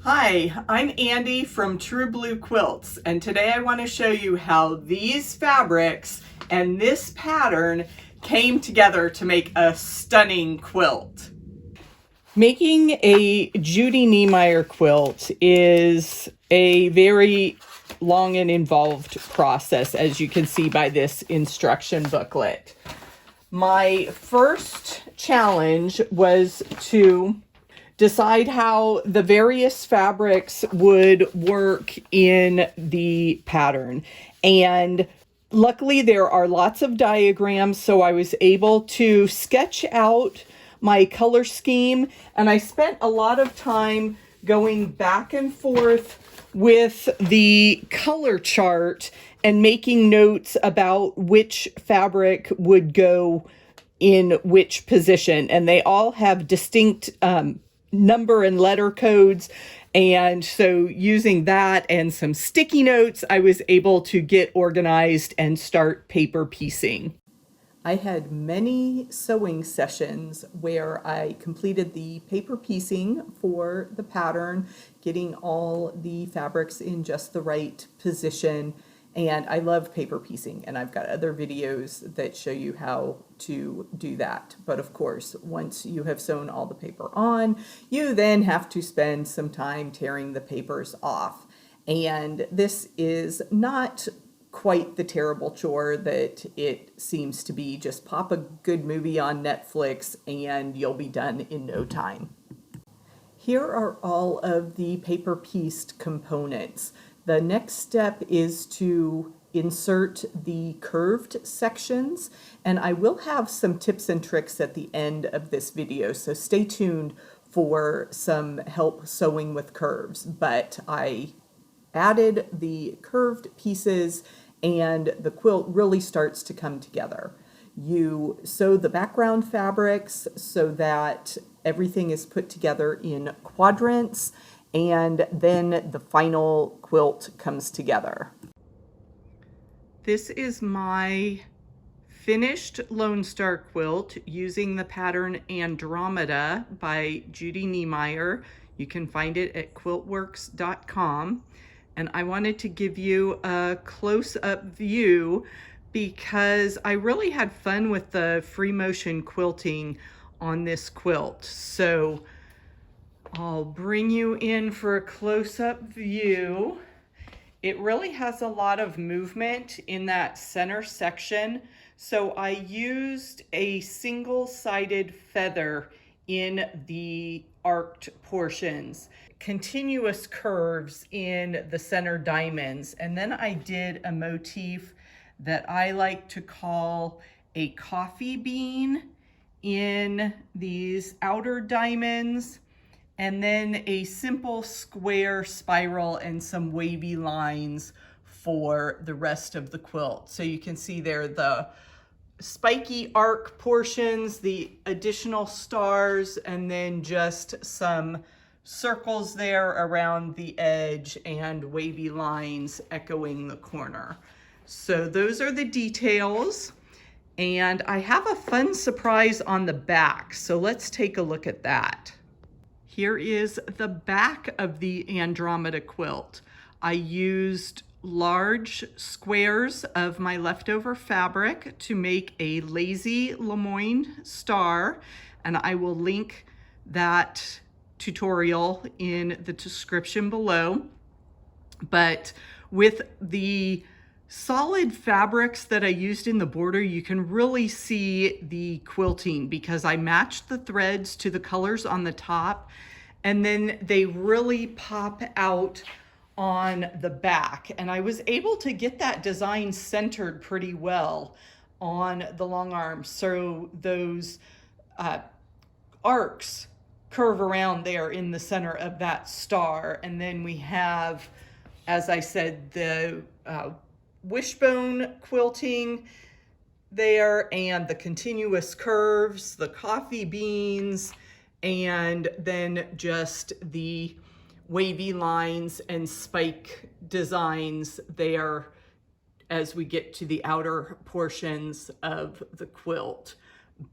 Hi, I'm Andy from True Blue Quilts, and today I want to show you how these fabrics and this pattern came together to make a stunning quilt. Making a Judy Niemeyer quilt is a very long and involved process, as you can see by this instruction booklet. My first challenge was to decide how the various fabrics would work in the pattern. And luckily there are lots of diagrams, so I was able to sketch out my color scheme, and I spent a lot of time going back and forth with the color chart and making notes about which fabric would go in which position. And they all have distinct number and letter codes. And so using that and some sticky notes, I was able to get organized and start paper piecing. I had many sewing sessions where I completed the paper piecing for the pattern, getting all the fabrics in just the right position. And I love paper piecing, and I've got other videos that show you how to do that. But of course, once you have sewn all the paper on, you then have to spend some time tearing the papers off. And this is not quite the terrible chore that it seems to be. Just pop a good movie on Netflix and you'll be done in no time. Here are all of the paper pieced components. The next step is to insert the curved sections, and I will have some tips and tricks at the end of this video, so stay tuned for some help sewing with curves. But I added the curved pieces and the quilt really starts to come together. You sew the background fabrics so that everything is put together in quadrants, and then the final quilt comes together. This is my finished Lone Star quilt using the pattern Andromeda by Judy Niemeyer. You can find it at quiltworks.com. And I wanted to give you a close-up view because I really had fun with the free motion quilting on this quilt. So I'll bring you in for a close-up view. It really has a lot of movement in that center section. So I used a single-sided feather in the arced portions, continuous curves in the center diamonds, and then I did a motif that I like to call a coffee bean in these outer diamonds, and then a simple square spiral and some wavy lines for the rest of the quilt. So you can see there the spiky arc portions, the additional stars, and then just some circles there around the edge and wavy lines echoing the corner. So those are the details. And I have a fun surprise on the back. So let's take a look at that. Here is the back of the Andromeda quilt. I used large squares of my leftover fabric to make a lazy Lemoyne star, and I will link that tutorial in the description below. But with the solid fabrics that I used in the border, you can really see the quilting because I matched the threads to the colors on the top, and then they really pop out on the back. And I was able to get that design centered pretty well on the long arms. So those arcs curve around there in the center of that star. And then we have, as I said, the wishbone quilting there, and the continuous curves, the coffee beans, and then just the wavy lines and spike designs there as we get to the outer portions of the quilt.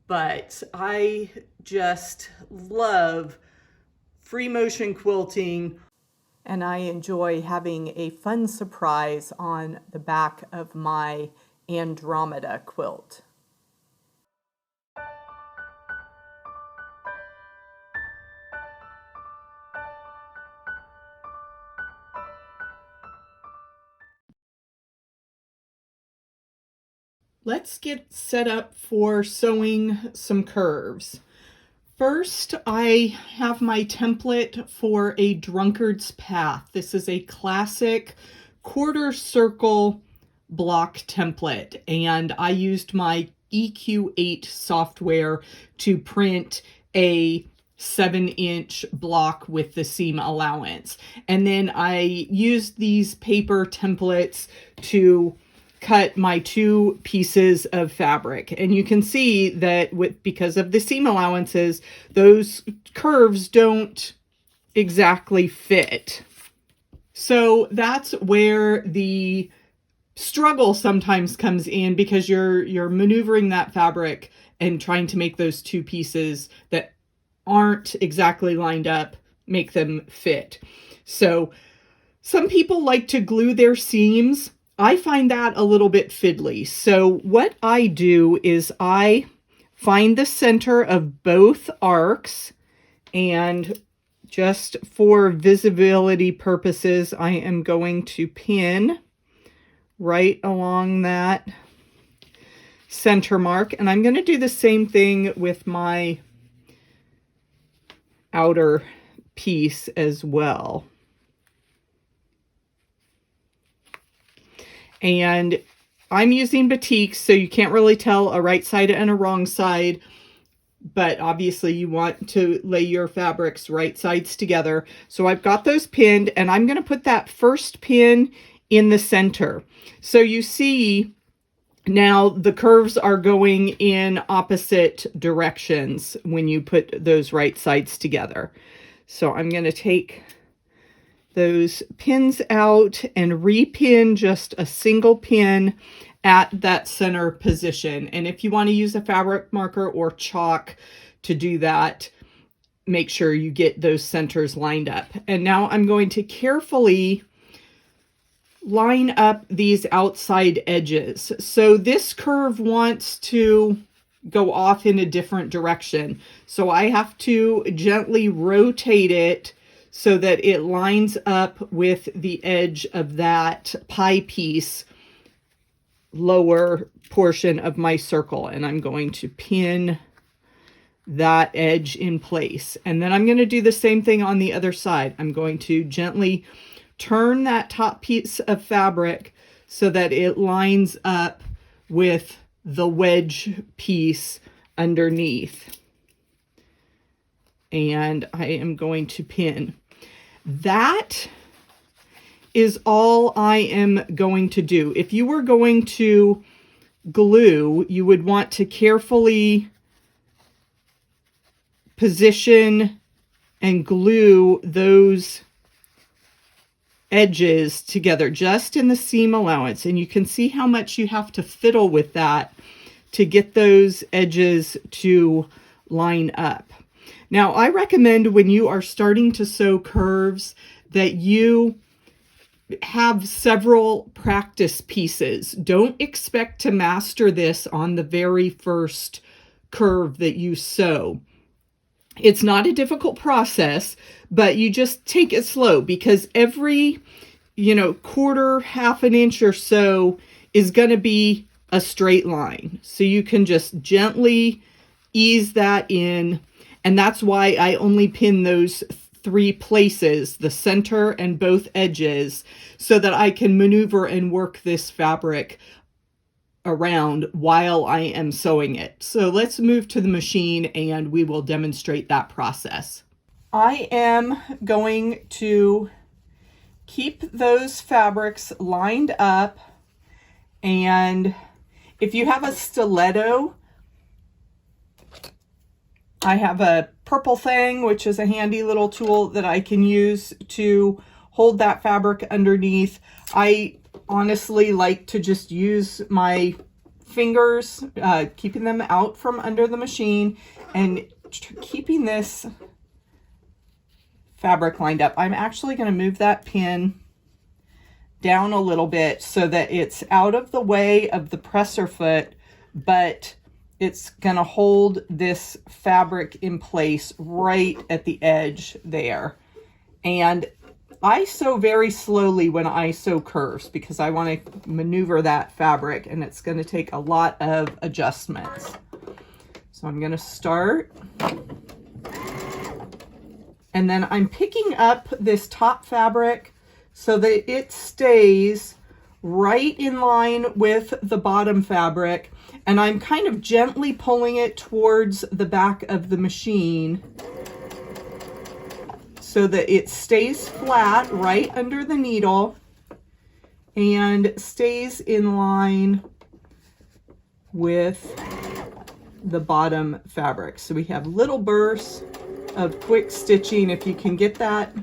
But I just love free motion quilting, and I enjoy having a fun surprise on the back of my Andromeda quilt. Let's get set up for sewing some curves. First, I have my template for a drunkard's path. This is a classic quarter circle block template, and I used my EQ8 software to print a 7-inch block with the seam allowance. And then I used these paper templates to cut my 2 pieces of fabric, and you can see that because of the seam allowances, those curves don't exactly fit. So that's where the struggle sometimes comes in, because you're maneuvering that fabric and trying to make those 2 pieces that aren't exactly lined up, make them fit. So some people like to glue their seams. I find that a little bit fiddly. So what I do is I find the center of both arcs, and just for visibility purposes, I am going to pin right along that center mark. And I'm going to do the same thing with my outer piece as well. And I'm using batiks, so you can't really tell a right side and a wrong side, but obviously you want to lay your fabrics right sides together. So I've got those pinned, and I'm going to put that first pin in the center. So you see now the curves are going in opposite directions when you put those right sides together. So I'm going to take those pins out and repin just a single pin at that center position. And if you want to use a fabric marker or chalk to do that, make sure you get those centers lined up. And now I'm going to carefully line up these outside edges. So this curve wants to go off in a different direction. So I have to gently rotate it so that it lines up with the edge of that pie piece lower portion of my circle. And I'm going to pin that edge in place. And then I'm going to do the same thing on the other side. I'm going to gently turn that top piece of fabric so that it lines up with the wedge piece underneath. And I am going to pin. That is all I am going to do. If you were going to glue, you would want to carefully position and glue those edges together just in the seam allowance. And you can see how much you have to fiddle with that to get those edges to line up. Now, I recommend when you are starting to sew curves that you have several practice pieces. Don't expect to master this on the very first curve that you sew. It's not a difficult process, but you just take it slow, because every, quarter, half an inch or so is going to be a straight line. So you can just gently ease that in. And that's why I only pin those 3 places, the center and both edges, so that I can maneuver and work this fabric around while I am sewing it. So let's move to the machine and we will demonstrate that process. I am going to keep those fabrics lined up, and if you have a stiletto, I have a purple thing, which is a handy little tool that I can use to hold that fabric underneath. I honestly like to just use my fingers, keeping them out from under the machine and keeping this fabric lined up. I'm actually going to move that pin down a little bit so that it's out of the way of the presser foot, but it's going to hold this fabric in place right at the edge there. And I sew very slowly when I sew curves because I want to maneuver that fabric, and it's going to take a lot of adjustments. So I'm going to start, and then I'm picking up this top fabric so that it stays right in line with the bottom fabric, and I'm kind of gently pulling it towards the back of the machine so that it stays flat right under the needle and stays in line with the bottom fabric. So we have little bursts of quick stitching. If you can get that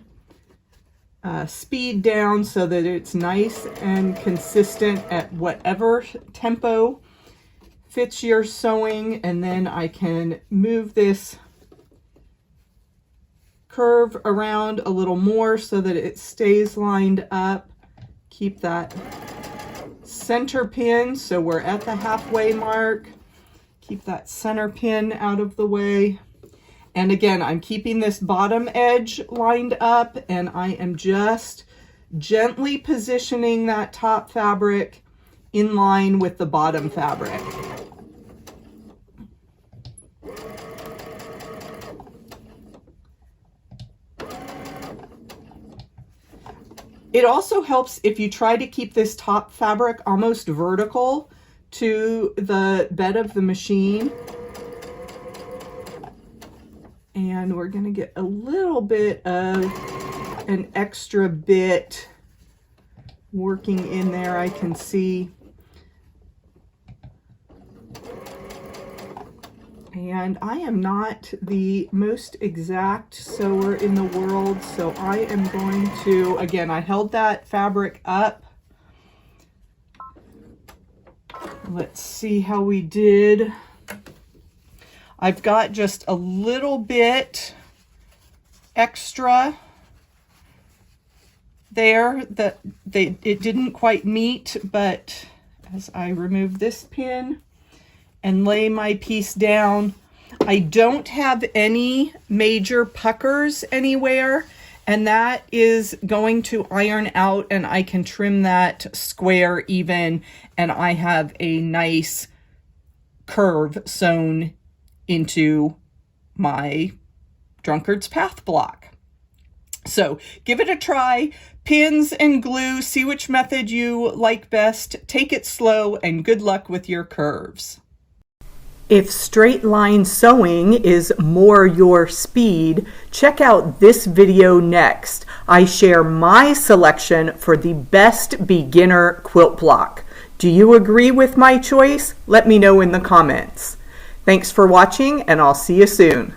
speed down so that it's nice and consistent at whatever tempo fits your sewing, and then I can move this curve around a little more so that it stays lined up. Keep that center pin so we're at the halfway mark. Keep that center pin out of the way. And again, I'm keeping this bottom edge lined up, and I am just gently positioning that top fabric in line with the bottom fabric. It also helps if you try to keep this top fabric almost vertical to the bed of the machine. And we're going to get a little bit of an extra bit working in there, I can see. And I am not the most exact sewer in the world, so I am going to, again, I held that fabric up. Let's see how we did. I've got just a little bit extra there that it didn't quite meet, but as I remove this pin and lay my piece down, I don't have any major puckers anywhere, and that is going to iron out, and I can trim that square even, and I have a nice curve sewn into my Drunkard's Path block. So give it a try, pins and glue, see which method you like best, take it slow, and good luck with your curves. If straight line sewing is more your speed, check out this video next. I share my selection for the best beginner quilt block. Do you agree with my choice? Let me know in the comments. Thanks for watching, and I'll see you soon.